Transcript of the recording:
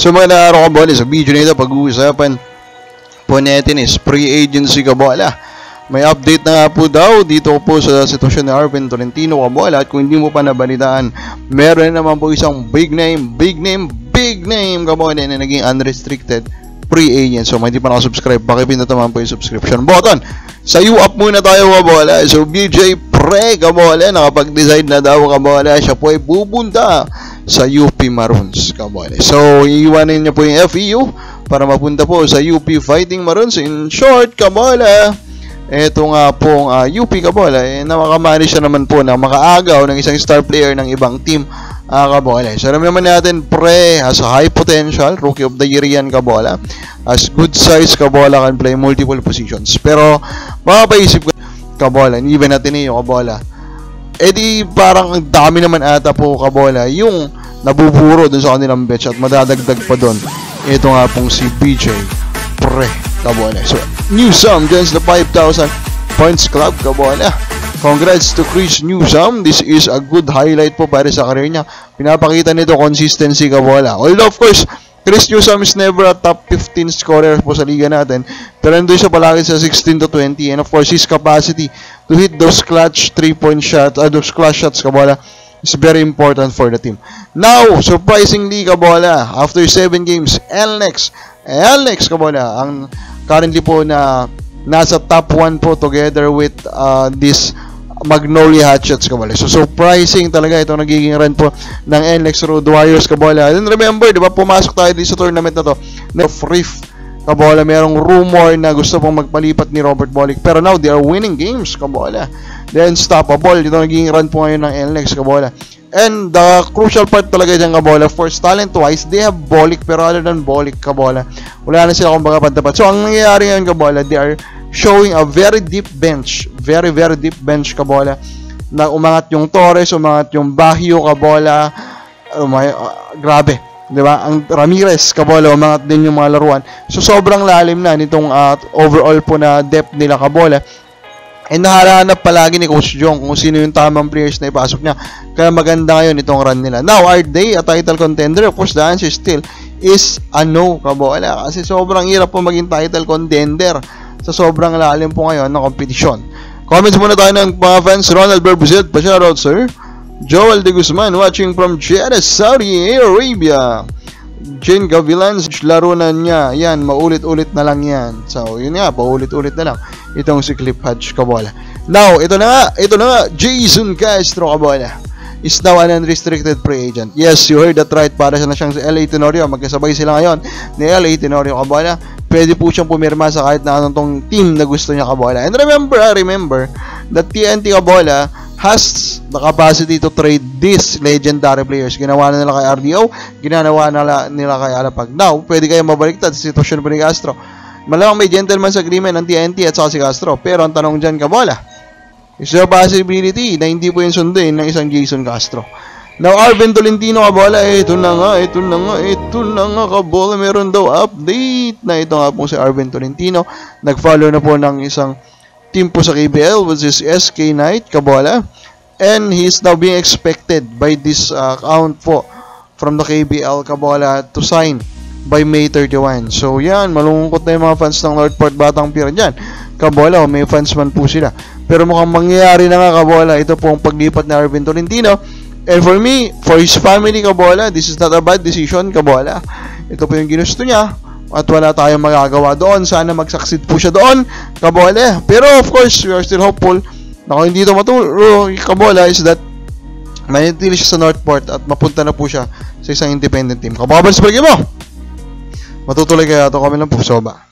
So mga araw kabola, sa video na ito pag-uusapan po natin is free agency kabola. May update na nga po daw dito po sa sitwasyon ni Arvin Tolentino kabola. At kung hindi mo pa nabalitaan, meron naman po isang big name kabola na naging unrestricted free agent. So kung hindi pa nakasubscribe, pakipindot naman po yung subscription button. Sa U-Up muna tayo kabola. So BJ Pre kabola, nakapag-decide na daw kabola, siya po ay bubunta sa UP Maroons kabola. So iiwanin niya po yung FEU para mapunta po sa UP Fighting Maroons. In short kabola, eto nga pong UP kabola, nakamanage siya naman po na makaagaw ng isang star player ng ibang team kabola. So alam naman natin, Pre has a high potential, rookie of the year yan kabola, as good size kabola, can play multiple positions. Pero mapapaisip ko kabola, even Ateneo kabola, di parang ang dami naman ata po kabola yung nabuburo dun sa kanilang bench at madadagdag pa dun. Ito nga pong si BJ Pre kabola. So Newsome joins the 5,000 points club kabola. Congrats to Chris Newsome. This is a good highlight po para sa career niya. Pinapakita nito consistency kabola. Although of course, Chris Newsome is never a top 15 scorer po sa liga natin. Pero nandun siya palagi sa 16 to 20. And of course, his capacity to hit those clutch 3-point shots, those clutch shots kabola, is very important for the team. Now, surprisingly kabola, after 7 games, Elnex kabola, ang currently po na nasa top 1 po together with this Magnolia Hatchets kabola. So surprising talaga itong nagiging run po ng NLEX Road Warriors kabola. And remember, di ba, pumasok tayo dito sa tournament na to na Rift kabola, merong rumor na gusto pong magpalipat ni Robert Bolick, pero now they are winning games kabola. They're unstoppable. Ito nagiging run po ngayon ng NLEX kabola. And the crucial part talaga dyan kabola, first talent wise, they have Bolick, pero other than Bolick kabola, wala na sila kumbaga pantapat. So ang nangyayari ngayon kabola, they are showing a very deep bench, very deep bench kabola, na umangat yung Torres, umangat yung Baguio kabola, grabe, di ba? Ang Ramirez kabola, umangat din yung mga laruan. So sobrang lalim na nitong overall po na depth nila kabola. And nahahanap palagi ni Coach Jong kung sino yung tamang players na ipasok niya. Kaya maganda ngayon itong run nila. Now, are they a title contender? Of course, the answer still is a no kabola. Kasi sobrang hirap po maging title contender sa sobrang lalim po ngayon ng kompetisyon. Comments muna tayo ng mga fans. Ronald Berbuzet, pa-shoutout sir. Joel De Guzman, watching from Jeddah, Saudi Arabia. Jane Gavilans, laro na niya. Yan, maulit-ulit na lang yan. So, yun nga, paulit-ulit na lang itong si Cliff Hodge kabola. Now, ito na nga, Jason Castro kabola is now an unrestricted free agent. Yes, you heard that right. Para siya na siyang si LA Tenorio. Magkasabay sila ngayon ni LA Tenorio kabola. Pwede po siyang pumirma sa kahit na anong tong team na gusto niya kabola. And remember that TNT kabola has the capacity to trade these legendary players. Ginawa na nila kay RDO, ginawa na nila kay Alapag. Now, pwede kayo mabaliktad sa sitwasyon po ni Castro. Malamang may gentleman's agreement ng TNT at saka si Castro. Pero ang tanong dyan kabola, is there a possibility na hindi po yung sundin ng isang Jason Castro? Now, Arvin Tolentino kabola, ito na nga kabola, meron daw update na ito nga po si Arvin Tolentino. Nag-follow na po ng isang team po sa KBL, which is SK Knight kabola, and he is now being expected by this account po from the KBL kabola to sign by May 31. So yan, malungkot na yung mga fans ng Northport Batang Pier dyan kabola, may fans man po sila, pero mukhang mangyayari na nga kabola ito po ang paglipat ni Arvin Tolentino. And for me, for his family kabola, this is not a bad decision kabola. Ito po yung ginusto niya at wala tayong magagawa doon. Sana mag-succeed po siya doon kabola. Pero of course, we are still hopeful na kung hindi ito matuloy kabola is that manitili siya sa Northport at mapunta na po siya sa isang independent team. Kapabals pa mo, matutuloy kaya ito kami lang po soba.